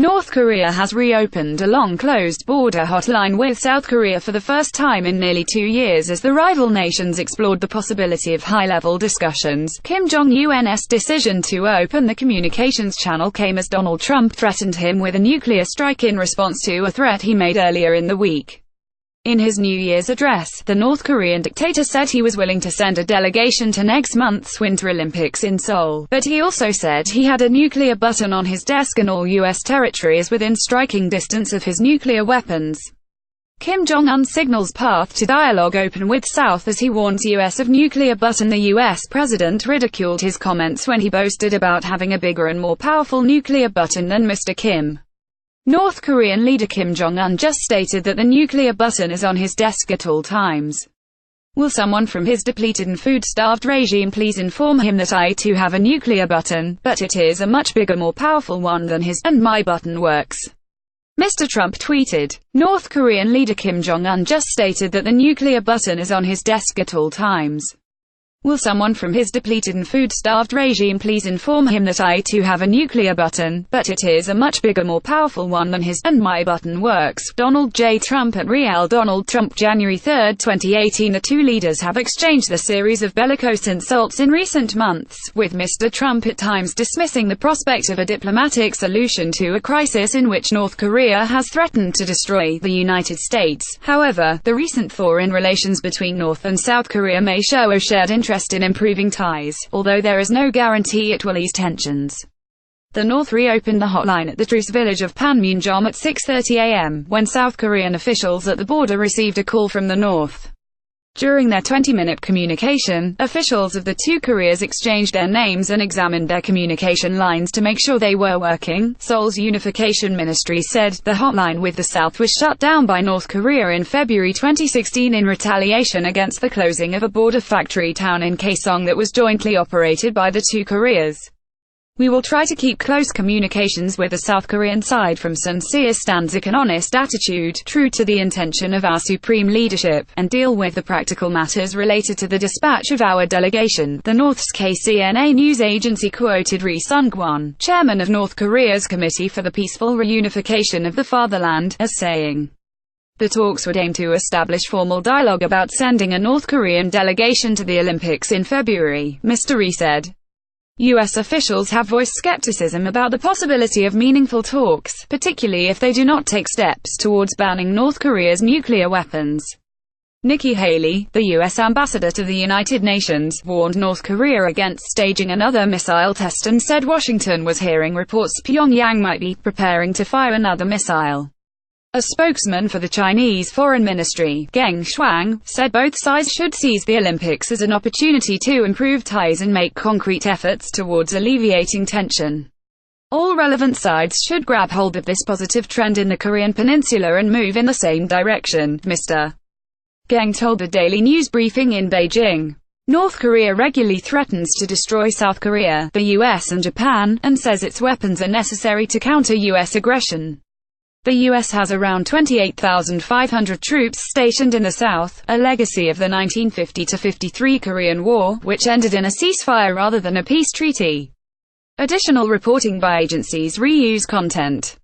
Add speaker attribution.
Speaker 1: North Korea has reopened a long-closed border hotline with South Korea for the first time in nearly 2 years as the rival nations explored the possibility of high-level discussions. Kim Jong-un's decision to open the communications channel came as Donald Trump threatened him with a nuclear strike in response to a threat he made earlier in the week. In his New Year's address, the North Korean dictator said he was willing to send a delegation to next month's Winter Olympics in Seoul, but he also said he had a nuclear button on his desk and all U.S. territory is within striking distance of his nuclear weapons. Kim Jong-un signals path to dialogue open with South as he warns U.S. of nuclear button. The U.S. president ridiculed his comments when he boasted about having a bigger and more powerful nuclear button than Mr. Kim. North Korean leader Kim Jong-un just stated that the nuclear button is on his desk at all times. Will someone from his depleted and food-starved regime please inform him that I too have a nuclear button, but it is a much bigger, more powerful one than his, and my button works. Mr. Trump tweeted. North Korean leader Kim Jong-un just stated that the nuclear button is on his desk at all times. Will someone from his depleted and food-starved regime please inform him that I too have a nuclear button, but it is a much bigger, more powerful one than his, and my button works. Donald J. Trump at Real Donald Trump, January 3, 2018. The two leaders have exchanged a series of bellicose insults in recent months, with Mr. Trump at times dismissing the prospect of a diplomatic solution to a crisis in which North Korea has threatened to destroy the United States. However, the recent thaw in relations between North and South Korea may show a shared interest in improving ties, although there is no guarantee it will ease tensions. The North reopened the hotline at the truce village of Panmunjom at 6:30 a.m., when South Korean officials at the border received a call from the North. During their 20-minute communication, officials of the two Koreas exchanged their names and examined their communication lines to make sure they were working. Seoul's Unification Ministry said the hotline with the South was shut down by North Korea in February 2016 in retaliation against the closing of a border factory town in Kaesong that was jointly operated by the two Koreas. We will try to keep close communications with the South Korean side from sincere stanza and honest attitude, true to the intention of our supreme leadership, and deal with the practical matters related to the dispatch of our delegation. The North's KCNA news agency quoted Son-gwon, chairman of North Korea's Committee for the Peaceful Reunification of the Fatherland, as saying the talks would aim to establish formal dialogue about sending a North Korean delegation to the Olympics in February. Mr. Ri said. U.S. officials have voiced skepticism about the possibility of meaningful talks, particularly if they do not take steps towards banning North Korea's nuclear weapons. Nikki Haley, the U.S. ambassador to the United Nations, warned North Korea against staging another missile test and said Washington was hearing reports Pyongyang might be preparing to fire another missile. A spokesman for the Chinese Foreign Ministry, Geng Shuang, said both sides should seize the Olympics as an opportunity to improve ties and make concrete efforts towards alleviating tension. All relevant sides should grab hold of this positive trend in the Korean peninsula and move in the same direction, Mr. Geng told a daily news briefing in Beijing. North Korea regularly threatens to destroy South Korea, the US and Japan, and says its weapons are necessary to counter US aggression. The U.S. has around 28,500 troops stationed in the South, a legacy of the 1950–53 Korean War, which ended in a ceasefire rather than a peace treaty. Additional reporting by agencies reuse content.